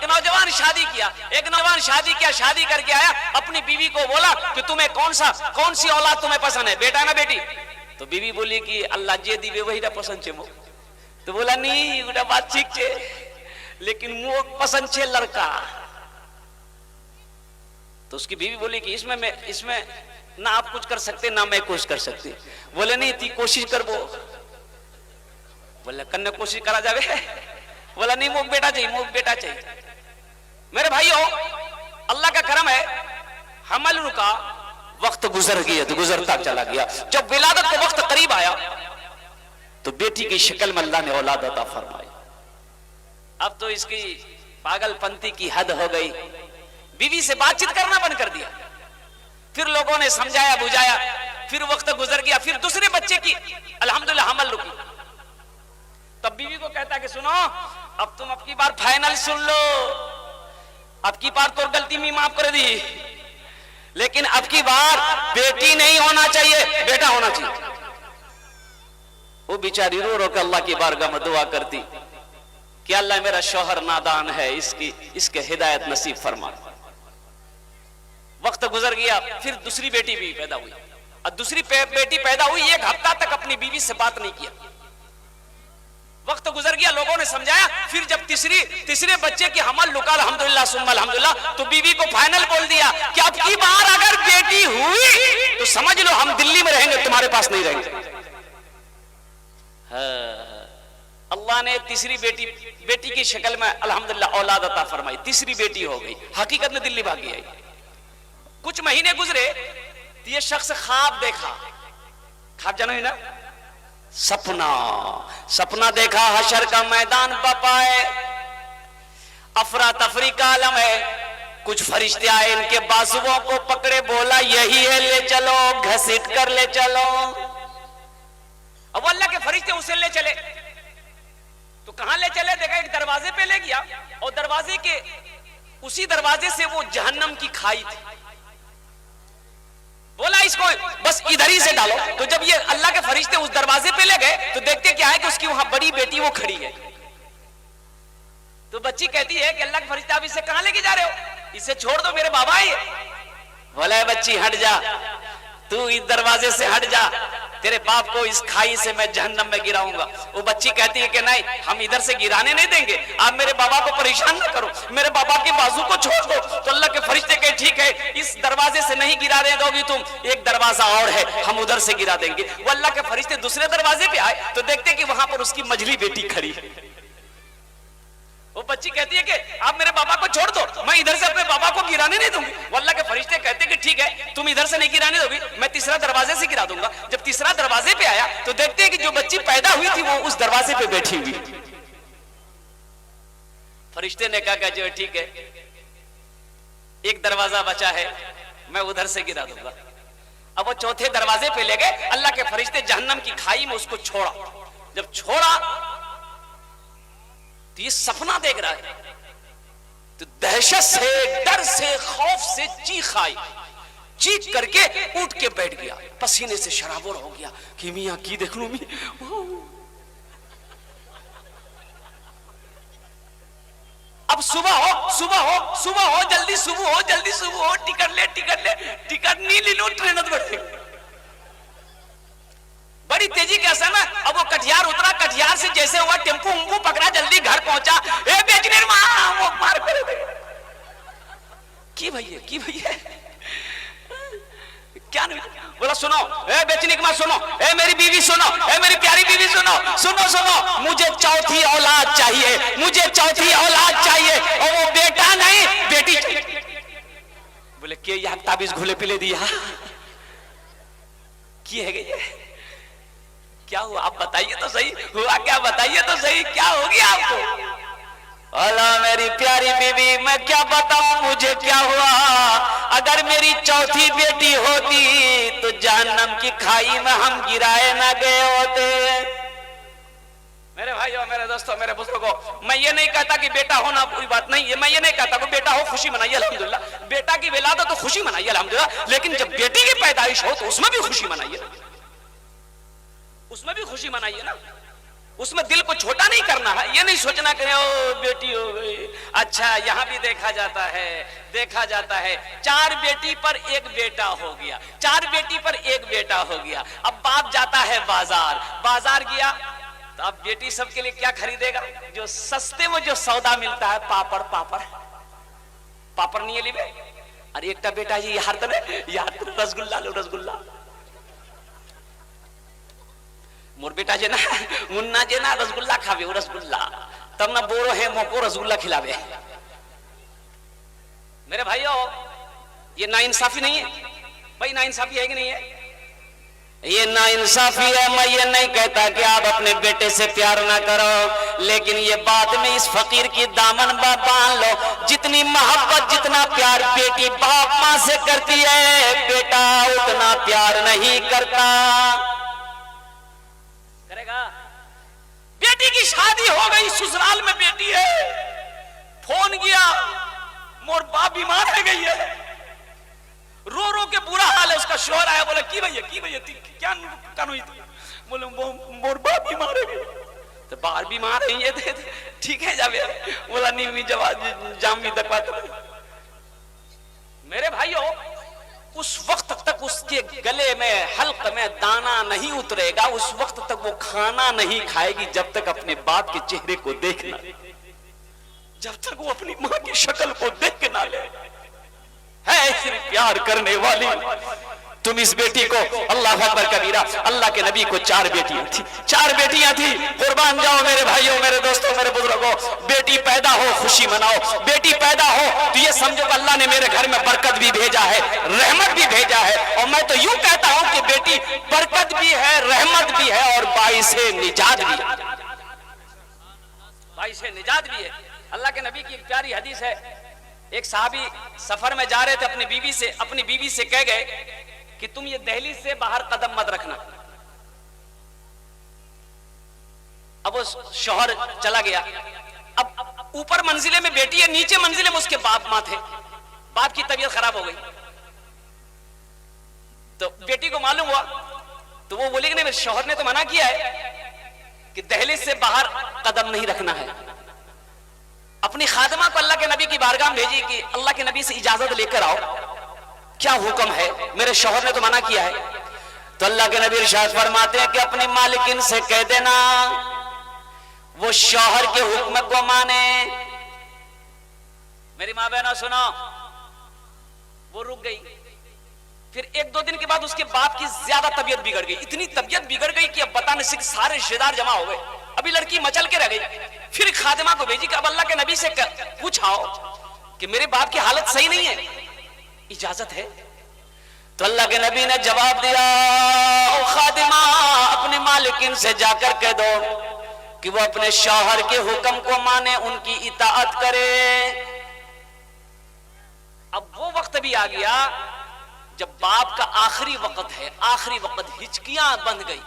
एक नौजवान शादी किया, शादी करके आया, अपनी बीवी को बोला कि तुम्हें कौन सी औलाद तुम्हें पसंद है, बेटा ना बेटी? तो बीवी बोली कि अल्लाह जे दीवे वही पसंद छे। तो बोला नहीं गोटा बात ठीक छे, लेकिन मो पसंद छे लड़का। तो उसकी बीवी बोली कि इसमें ना आप कुछ कर सकते ना मैं कुछ कर सकती। बोले नहीं ती कोशिश करबो। बोले कन्ने कोशिश करा जावे। बोला नहीं मोक बेटा चाहिए। मेरे भाइयों, अल्लाह का करम है, हमल रुका, वक्त गुजर गया तो गुजरता चला गया। जब विलादत का वक्त करीब आया तो बेटी की शक्ल में अल्लाह ने औलाद अता फरमाई। अब तो इसकी पागलपंती की हद हो गई, बीवी से बातचीत करना बंद कर दिया। फिर लोगों ने समझाया बुझाया, फिर वक्त गुजर गया, फिर दूसरे बच्चे की अल्हम्दुलिल्लाह हमल रुकी। तब बीवी को कहता है कि सुनो, अब तुम अब की बार फाइनल सुन लो, अब की बार तो गलती में माफ कर दी, लेकिन अब की बार बेटी नहीं होना चाहिए, बेटा होना चाहिए। वो बेचारी रो रो के अल्लाह की बारगाह में दुआ करती कि अल्लाह मेरा शौहर नादान है, इसके हिदायत नसीब फरमा। वक्त गुजर गया, फिर दूसरी बेटी भी पैदा हुई, और दूसरी बेटी पैदा हुई, एक हफ्ता तक अपनी बीवी से बात नहीं किया। वक्त गुजर गया, लोगों ने समझाया, फिर जब तीसरे बच्चे की हमल लुका अल्हम्दुलिल्लाह सुम्मा अल्हम्दुलिल्लाह, तो बीवी को फाइनल बोल दिया कि अब की बार अगर बेटी हुई तो समझ लो हम दिल्ली में रहेंगे, तुम्हारे पास नहीं रहेंगे। अल्लाह ने तीसरी बेटी की शक्ल में अल्हम्दुलिल्लाह औलाद अता फरमाई, तीसरी बेटी हो गई। हकीकत में दिल्ली भागी आई। कुछ महीने गुजरे तो ये शख्स ख्वाब देखा, ख्वाब जानो है ना, सपना देखा, हशर का मैदान बपाए, अफरा तफरी का आलम है, कुछ फरिश्ते आए, इनके बाजुओं को पकड़े, बोला यही है, ले चलो, घसीट कर ले चलो। अब अल्लाह के फरिश्ते उसे ले चले, तो कहां ले चले? देखा एक दरवाजे पे ले गया, और दरवाजे के उसी दरवाजे से वो जहन्नम की खाई थी। बोला इसको बस इधर ही से डालो। तो जब ये अल्लाह के फरिश्ते उस दरवाजे पे ले गए तो देखते क्या है कि उसकी वहां बड़ी बेटी वो खड़ी है। तो बच्ची कहती है कि अल्लाह के फरिश्ते आप इसे कहां लेके जा रहे हो? इसे छोड़ दो, मेरे बाबा है। बोला बच्ची हट जा, तू इस दरवाजे से हट जा, तेरे बाप को इस खाई से मैं जहन्नम में गिराऊंगा। वो बच्ची कहती है कि नहीं, हम इधर से गिराने नहीं देंगे, आप मेरे बाबा को परेशान ना करो, मेरे बाबा के बाजू को छोड़ दो। तो अल्लाह के फरिश्ते कहे ठीक है, इस दरवाजे से नहीं गिराने दोगी तुम, एक दरवाजा और है, हम उधर से गिरा देंगे। वो अल्लाह के फरिश्ते दूसरे दरवाजे पे आए तो देखते कि वहां पर उसकी मझली बेटी खड़ी है। वो बच्ची कहती है कि आप मेरे बाबा को छोड़ दो, मैं इधर से अपने बाबा को गिराने नहीं दूंगी। अल्लाह के फरिश्ते कहते कि ठीक है, तुम इधर से नहीं गिराने दोगी, मैं तीसरा दरवाजे से गिरा दूंगा। जब तीसरा दरवाजे पे आया तो देखते हैं कि जो बच्ची पैदा हुई थी वो उस दरवाजे पे बैठी हुई। फरिश्ते ने कहा जो ठीक है, एक दरवाजा बचा है, मैं उधर से गिरा दूंगा। अब वो चौथे दरवाजे पे ले गए, अल्लाह के फरिश्ते जहन्नम की खाई में उसको छोड़ा। जब छोड़ा तो ये सपना देख रहा है, तो दहशत से, डर से, खौफ से चीख आई, चीख करके उठ के बैठ गया, पसीने से शराबोर हो गया कि मियां की देख लू मी। अब सुबह हो, जल्दी सुबह हो, टिकट नहीं ली लो, ट्रेन बढ़ बड़ी तेजी के असर में। अब वो कटिहार उतरा, कटिहार से जैसे हुआ टेम्पू पकड़ा, जल्दी घर पहुंचा। ए बेचने वो मार की भैया क्या नहीं बोला? सुनो ए बेचने की मां, सुनो ए मेरी बीवी, सुनो ए मेरी प्यारी बीवी, सुनो, मुझे चौथी औलाद चाहिए, और वो बेटा नहीं बेटी चाहिए। बोले के यहाँ ताबीज घुले पिले दिया की है ये? क्या हुआ आप बताइए तो सही, हुआ क्या बताइए तो सही, क्या हो गया आपको? अल्लाह मेरी प्यारी बीवी, मैं क्या बताऊं मुझे क्या हुआ। अगर मेरी चौथी बेटी होती तो जहन्नम की खाई में हम गिराए ना गए होते। मेरे भाइयों, मेरे दोस्तों, मेरे बुजुर्गों, मैं ये नहीं कहता कि बेटा होना कोई बात नहीं है, मैं ये नहीं कहता कि बेटा हो खुशी मनाइए अल्हम्दुलिल्लाह, बेटा की विलादत तो खुशी मनाइए अल्हम्दुलिल्लाह, लेकिन जब बेटी की पैदाइश हो तो उसमें भी खुशी मनाइए, उसमें भी खुशी मनाइए ना। उसमें दिल को छोटा नहीं करना है, ये नहीं सोचना कि ओ बेटी हो गई। अच्छा यहां भी देखा जाता है 4 बेटी पर 1 बेटा हो गया, 4 बेटी पर 1 बेटा हो गया। अब बाप जाता है बाजार गया तो अब बेटी सबके लिए क्या खरीदेगा? जो सस्ते में जो सौदा मिलता है, पापड़ नहीं लिबे। अरे एक बेटा जी यार रसगुल्ला लो, रसगुल्ला मोर बेटा जे ना मुन्ना जे ना रसगुल्ला खावे, वो रसगुल्ला तब ना बोरो है मोको रसगुल्ला खिलावे। मेरे भाइयों ये नाइंसाफी नहीं है भाई, नाइंसाफी है कि नहीं है? ये नाइंसाफी है। मैं ये नहीं कहता कि आप अपने बेटे से प्यार ना करो, लेकिन ये बात में इस फकीर की दामन बांध लो, जितनी मोहब्बत जितना प्यार बेटी बाप मां से करती है, बेटा उतना प्यार नहीं करता। करेगा? बेटी की शादी हो गई, ससुराल में बेटी है, फोन किया मोर बाप बीमार है गई है, रो रो के बुरा हाल है उसका। शोहर आया, बोला की भैया क्या कानूनी थी? बोले मोर बाप बीमार है गई। तो बाहर बीमार है ये ठीक है जावे, बोला नहीं हुई जवाब जाम भी दकवा। मेरे भाइयों उस वक्त तक उसके गले में हल्क में दाना नहीं उतरेगा, उस वक्त तक वो खाना नहीं खाएगी जब तक अपने बाप के चेहरे को देखना, जब तक वो अपनी मां की शक्ल को देख के ना ले। है इतनी प्यार करने वाली तुम इस बेटी को, अल्लाह अकबर कबीरा, अल्लाह के नबी को 4 बेटियां थी, 4 बेटियां थी। कुर्बान जाओ मेरे भाइयों, मेरे दोस्तों, मेरे बुजुर्गों, बेटी पैदा हो खुशी मनाओ, बेटी पैदा हो तो ये समझो कि अल्लाह ने मेरे घर में बरकत भी भेजा है, रहमत भी भेजा है। और मैं तो यूं कहता हूं कि बेटी बरकत भी है, रहमत भी है और बाइसे निजात भी है, बाइसे निजात भी है। अल्लाह के नबी की एक प्यारी हदीस है, एक साहबी सफर में जा रहे थे, अपनी बीवी से कह गए कि तुम ये दहलीज से बाहर कदम मत रखना। अब वो शौहर चला गया, अब ऊपर मंजिले में बेटी है, नीचे मंजिले में उसके बाप मां थे। बाप की तबीयत खराब हो गई तो बेटी को मालूम हुआ, तो वो बोली कि नहीं, मेरे शौहर ने तो मना किया है कि दहलीज से बाहर कदम नहीं रखना है। अपनी खादिमा को अल्लाह के नबी की बारगाह में भेजी कि अल्लाह के नबी से इजाजत लेकर आओ, क्या हुक्म है, मेरे शौहर ने तो मना किया है। तो अल्लाह के नबी इरशाद फरमाते हैं कि अपनी मालिकिन से कह देना वो शौहर के हुक्म को माने। मेरी माँ बहनों सुनो, वो रुक गई। फिर 1-2 दिन के बाद उसके बाप की ज्यादा तबीयत बिगड़ गई, इतनी तबीयत बिगड़ गई कि अब बताने से सारे रिश्तेदार जमा हो गए। अभी लड़की मचल के रह गई। फिर खादिमा को भेजी कि अब अल्लाह के नबी से पूछाओ कि मेरे बाप की हालत सही नहीं है, इजाजत है? तो अल्लाह के नबी ने जवाब दिया, ओ खादिमा अपने मालिकिन से जाकर कह दो कि वो अपने शौहर के हुक्म को माने, उनकी इताअत करे। अब वो वक्त भी आ गया जब बाप का आखिरी वक्त है, आखिरी वक्त, हिचकियां बंध गई,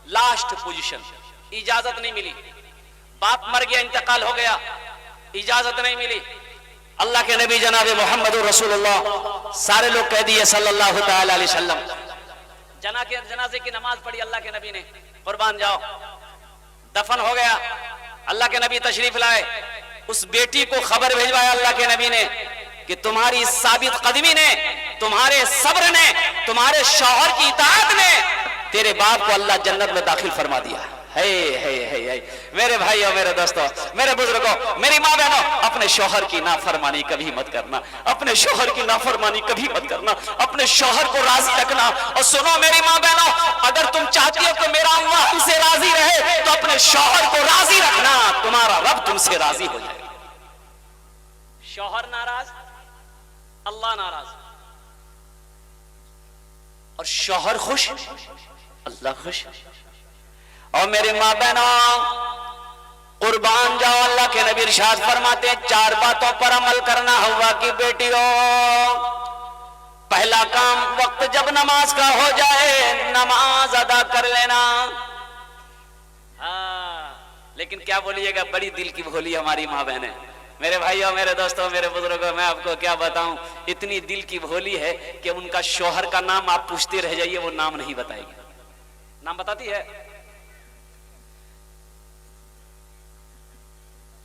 लास्ट पोजीशन, इजाजत नहीं मिली। बाप मर गया, इंतकाल हो गया, इजाजत नहीं मिली। अल्लाह के नबी जनाब मोहम्मद रसूलुल्लाह सारे लोग कह दिए सल्लल्लाहु तआला अलैहि वसल्लम। जनाजे की नमाज पढ़ी अल्लाह के नबी ने, कुर्बान जाओ, दफन हो गया। अल्लाह के नबी तशरीफ लाए, उस बेटी को खबर भेजवाया अल्लाह के नबी ने कि तुम्हारी साबित कदमी ने, तुम्हारे सब्र ने, तुम्हारे शौहर की इताअत ने तेरे बाप को अल्लाह जन्नत में दाखिल फरमा दिया। है मेरे भाइयों, मेरे दोस्तों, मेरे बुजुर्गों, मेरी माँ बहनों, अपने शौहर की नाफरमानी कभी मत करना, अपने शौहर की नाफरमानी कभी मत करना, अपने शौहर को राजी रखना। और सुनो मेरी माँ बहनों, अगर तुम चाहती हो कि मेरा अल्लाह तुमसे राजी रहे तो अपने शौहर को राजी रखना, तुम्हारा रब तुमसे राजी हो जाए। शौहर नाराज, अल्लाह नाराज, और शौहर खुश, अल्लाह खुश। और मेरे माँ बहनों, कुर्बान जाओ, अल्लाह के नबी इरशाद फरमाते हैं 4 बातों पर अमल करना होगा कि बेटियों, पहला काम वक्त जब नमाज का हो जाए नमाज अदा कर लेना। लेकिन क्या बोलिएगा, बड़ी दिल की भोली हमारी माँ बहन है। मेरे भाइयों, मेरे दोस्तों, मेरे बुजुर्गों, मैं आपको क्या बताऊं, इतनी दिल की भोली है कि उनका शौहर का नाम आप पूछते रह जाइए, वो नाम नहीं बताएगी। नाम बताती है?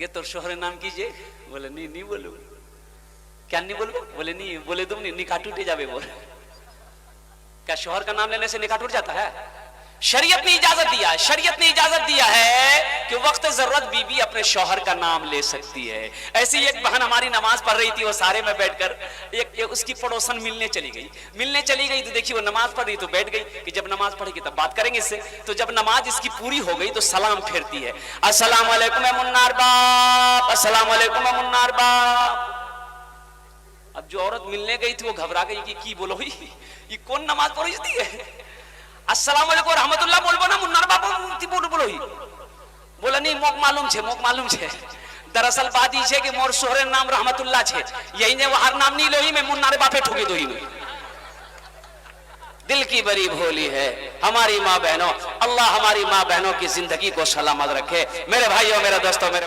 कि तो शोहर नाम कीजिए। बोले नहीं नहीं बोलू। क्या नहीं बोलो? बोले नहीं, बोले तुम नहीं, निकाह टूटे जावे। बोले क्या शोहर का नाम लेने से निकाह टूट जाता है? शरीयत ने इजाजत दिया है, शरीयत ने इजाजत दिया है कि वक्त जरूरत बीबी अपने शौहर का नाम ले सकती है। ऐसी एक बहन हमारी नमाज पढ़ रही थी, वो सारे में बैठकर एक उसकी पड़ोसन मिलने चली गई तो देखिए वो नमाज पढ़ रही तो बैठ गई कि जब नमाज पढ़ेगी तब बात करेंगे इससे। तो जब नमाज इसकी पूरी हो गई तो सलाम फेरती है, अस्सलाम वालेकुम ए मुन्नार बाप, अस्सलाम वालेकुम ए मुन्नार बाप। अब जो औरत मिलने गई थी वो घबरा गई कि की बोलो ये कौन नमाज पढ़ी थी? अस्सलाम वालेकुम रहमतुल्लाह बोलबो ना मुन्नार बाप बोलो ही। बोला नहीं मोक मालूम छे। दरअसल बात ई छे कि मोर शोहरे नाम रहमतुल्लाह छे, यही ने हर नाम नहीं लोही में मुन्नारे बापे ठोके दो ही में। दिल की बड़ी भोली है हमारी माँ बहनों। अल्लाह हमारी माँ बहनों की जिंदगी को सलामत रखे। मेरे भाइयों, मेरे दोस्तों, मेरे